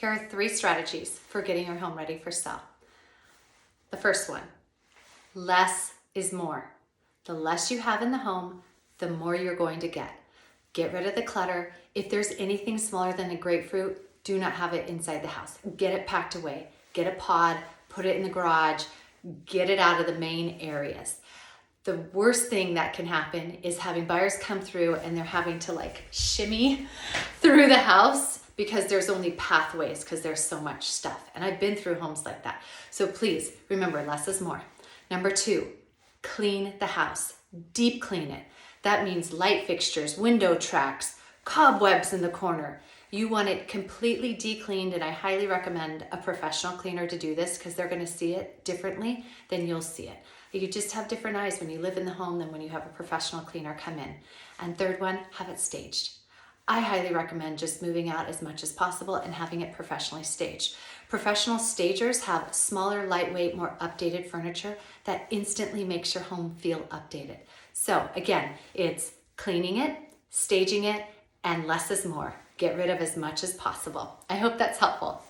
Here are 3 strategies for getting your home ready for sale. The first one, less is more. The less you have in the home, the more you're going to get. Get rid of the clutter. If there's anything smaller than a grapefruit, do not have it inside the house. Get it packed away. Get a pod, put it in the garage, get it out of the main areas. The worst thing that can happen is having buyers come through and they're having to like shimmy through the house because there's only pathways because there's so much stuff. And I've been through homes like that. So please remember, less is more. Number 2, clean the house. Deep clean it. That means light fixtures, window tracks, cobwebs in the corner. You want it completely de-cleaned, and I highly recommend a professional cleaner to do this because they're going to see it differently than you'll see it. You just have different eyes when you live in the home than when you have a professional cleaner come in. And third one, have it staged. I highly recommend just moving out as much as possible and having it professionally staged. Professional stagers have smaller, lightweight, more updated furniture that instantly makes your home feel updated. So again, it's cleaning it, staging it, and less is more. Get rid of as much as possible. I hope that's helpful.